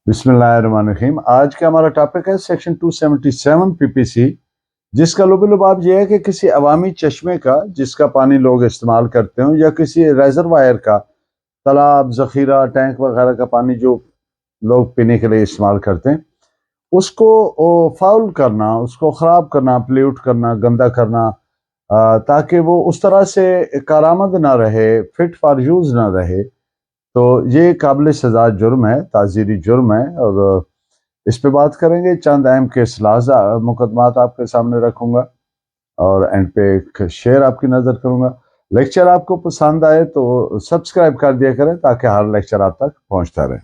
बिस्मिल्लाहिर्रहमानिर्रहीम। आज का हमारा टॉपिक है सेक्शन 277 पीपीसी, जिसका लुब-ए-लुबाब ये है कि किसी अवामी चश्मे का जिसका पानी लोग इस्तेमाल करते हो या किसी रेजरवायर का, तालाब, ज़ख़ीरा, टैंक वगैरह का पानी जो लोग पीने के लिए इस्तेमाल करते हैं, उसको फाउल करना, उसको ख़राब करना, पोल्यूट करना, गंदा करना, ताकि वो उस तरह से कारआमद ना रहे, फिट फॉर यूज़ ना रहे, तो ये काबिल सज़ा जुर्म है, ताज़ीरी जुर्म है। और इस पे बात करेंगे। चंद अहम केस मुकदमात आपके सामने रखूंगा और एंड पे एक शेयर आपकी नज़र करूंगा। लेक्चर आपको पसंद आए तो सब्सक्राइब कर दिया करें ताकि हर लेक्चर आप तक पहुंचता रहे।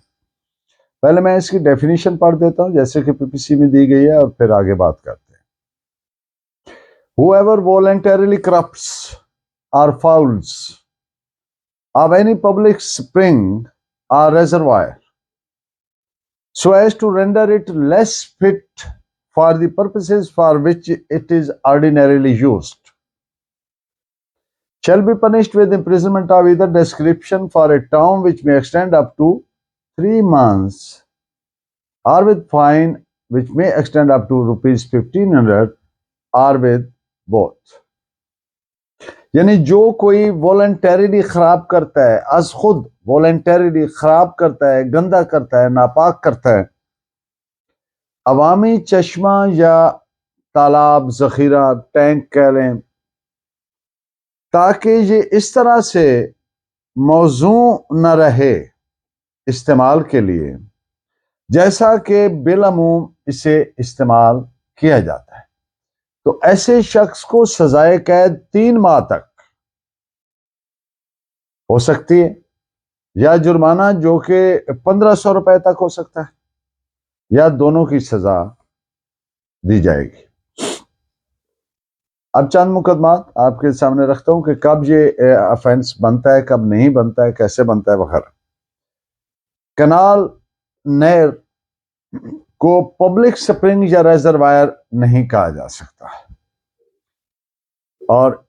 पहले मैं इसकी डेफिनेशन पढ़ देता हूं जैसे कि पीपीसी में दी गई है और फिर आगे बात करते हैं। Whoever voluntarily corrupts or fouls of any public spring or reservoir so as to render it less fit for the purposes for which it is ordinarily used shall be punished with imprisonment of either description for a term which may extend up to 3 months or with fine which may extend up to rupees 1500 or with both। यानी जो कोई voluntarily खराब करता है, अज खुद voluntarily खराब करता है, गंदा करता है, नापाक करता है, अवामी चश्मा या तालाब, ज़ख़ीरा, टैंक कह लें, ताकि ये इस तरह से मौजू न रहे इस्तेमाल के लिए जैसा कि बिलअमूम इसे इस्तेमाल किया जाता है, तो ऐसे शख्स को सजाए कैद 3 माह तक हो सकती है या जुर्माना जो कि 1500 रुपए तक हो सकता है या दोनों की सजा दी जाएगी। अब चंद मुकदमात आपके सामने रखता हूं कि कब ये ऑफेंस बनता है, कब नहीं बनता है, कैसे बनता है वगैरह। कनाल, नहर को पब्लिक स्प्रिंग या रेजरवायर नहीं कहा जा सकता और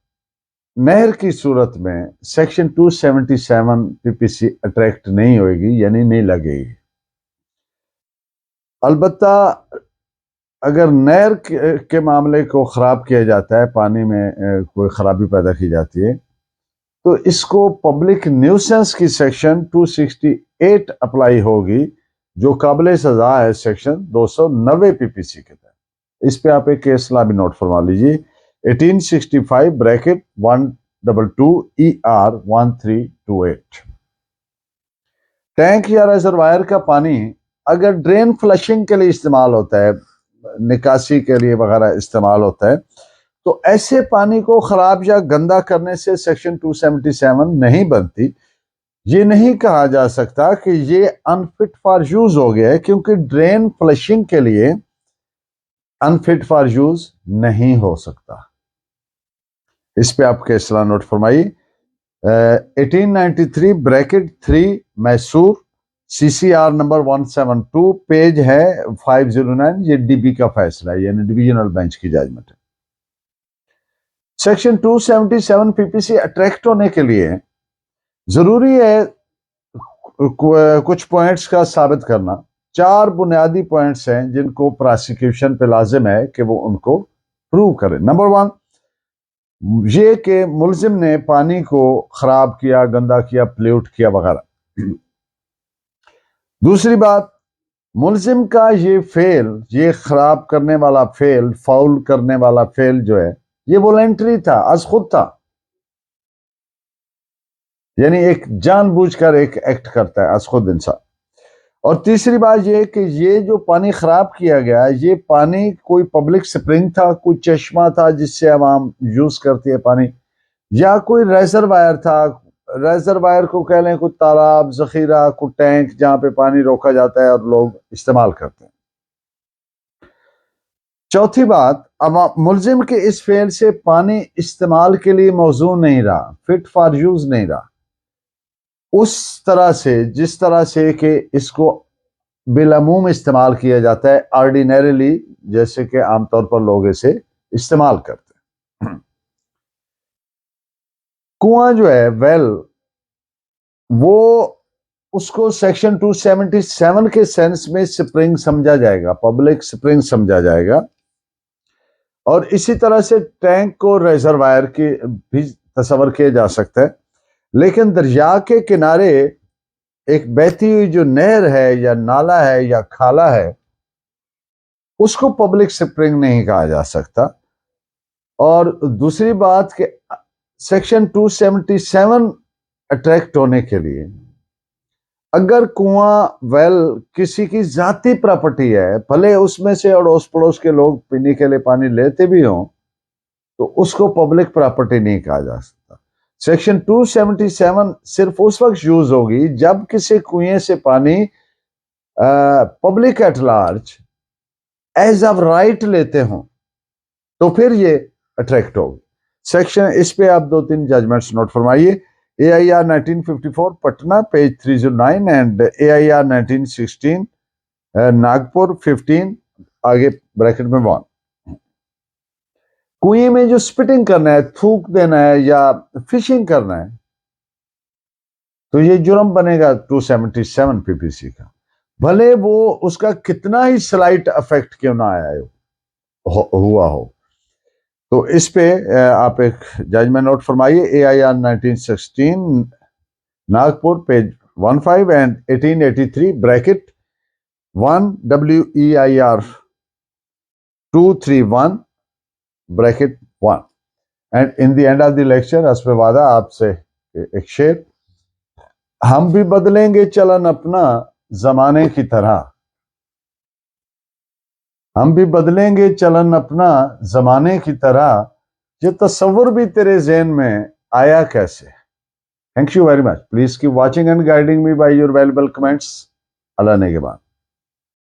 नहर की सूरत में सेक्शन 277 पीपीसी अट्रैक्ट नहीं होगी, यानी नहीं लगेगी। अलबत्ता अगर नहर के मामले को ख़राब किया जाता है, पानी में कोई ख़राबी पैदा की जाती है, तो इसको पब्लिक न्यूसेंस की सेक्शन 268 अप्लाई होगी, जो काबिल सज़ा है सेक्शन 290 पीपीसी के तहत। इस पे आप एक केस ला भी नोट फरमा लीजिए, 1865 ब्रैकेट 122 ER 1328। टैंक या रिजर्वायर का पानी अगर ड्रेन फ्लशिंग के लिए इस्तेमाल होता है, निकासी के लिए वगैरह इस्तेमाल होता है, तो ऐसे पानी को खराब या गंदा करने से सेक्शन 277 नहीं बनती। ये नहीं कहा जा सकता कि ये अनफिट फॉर यूज हो गया है, क्योंकि ड्रेन फ्लशिंग के लिए अनफिट फॉर यूज नहीं हो सकता। इस पे आप केसला नोट फरमाइए। 1893 bracket 3 Mysore CCR number 172 page है 509। ये डीबी का फैसला है, यानी डिविजनल बेंच की जजमेंट है। सेक्शन 277 पीपीसी अट्रैक्ट होने के लिए जरूरी है कुछ पॉइंट्स का साबित करना। 4 बुनियादी पॉइंट्स हैं जिनको प्रोसिक्यूशन पे लाजिम है कि वो उनको प्रूव करे। नंबर 1 ये कि मुलजिम ने पानी को खराब किया, गंदा किया, पोल्यूट किया वगैरह। दूसरी बात, मुलजिम का ये फेल, ये खराब करने वाला फेल, फाउल करने वाला फेल जो है, ये वॉलंटरी था, आज खुद था, यानी एक जानबूझकर एक एक्ट करता है आज खुद इंसान। और तीसरी बात ये कि ये जो पानी खराब किया गया, ये पानी कोई पब्लिक स्प्रिंग था, कोई चश्मा था जिससे आवाम यूज करती है पानी, या कोई रेजरवायर था, रेजरवायर को कह लें, कोई तालाब, ज़ख़ीरा, कोई टैंक जहां पे पानी रोका जाता है और लोग इस्तेमाल करते हैं। चौथी बात, अब मुलजिम के इस फेल से पानी इस्तेमाल के लिए मौजू नहीं रहा, फिट फॉर यूज नहीं रहा उस तरह से जिस तरह से कि इसको बिलअमूम इस्तेमाल किया जाता है ऑर्डिनरीली, जैसे कि आमतौर पर लोग इसे इस्तेमाल करते हैं। कुआं जो है, वेल, वो उसको सेक्शन 277 के सेंस में स्प्रिंग समझा जाएगा, पब्लिक स्प्रिंग समझा जाएगा। और इसी तरह से टैंक को रिजर्वायर की भी तस्वर किया जा सकता है। लेकिन दरिया के किनारे एक बहती हुई जो नहर है या नाला है या खाला है, उसको पब्लिक स्प्रिंग नहीं कहा जा सकता। और दूसरी बात कि सेक्शन 277 अट्रैक्ट होने के लिए अगर कुआं वेल किसी की जाती प्रॉपर्टी है, भले उसमें से अड़ोस पड़ोस के लोग पीने के लिए पानी लेते भी हों, तो उसको पब्लिक प्रॉपर्टी नहीं कहा जा सकता। सेक्शन 277 सिर्फ उस वक्त यूज होगी जब किसी कुएं से पानी public at large as of right लेते हों, तो फिर ये अट्रैक्ट होगी। सेक्शन इस पे आप 2-3 जजमेंट्स नोट फरमाइए। AIR 1954 Patna page 309 and AIR 1916 Nagpur 15 आगे ब्रैकेट में 1। कुएं में जो स्पिटिंग करना है, थूक देना है या फिशिंग करना है, तो ये जुर्म बनेगा 277 PPC का, भले वो उसका कितना ही स्लाइट अफेक्ट क्यों ना आया हुआ हो। तो इस पे आप एक जजमेंट नोट फरमाइए। AIR 1916 Nagpur page 15 and 1883 bracket 1 WEIR 231 bracket 1। And in the end of the lecture हस्ब वादा आपसे एक शेर, हम भी बदलेंगे चलन अपना जमाने की तरह, हम भी बदलेंगे चलन अपना जमाने की तरह, ये तस्वुर भी तेरे ज़हन में आया कैसे। Thank you very much. Please keep watching and guiding me by your valuable comments. Allah ने के बाद।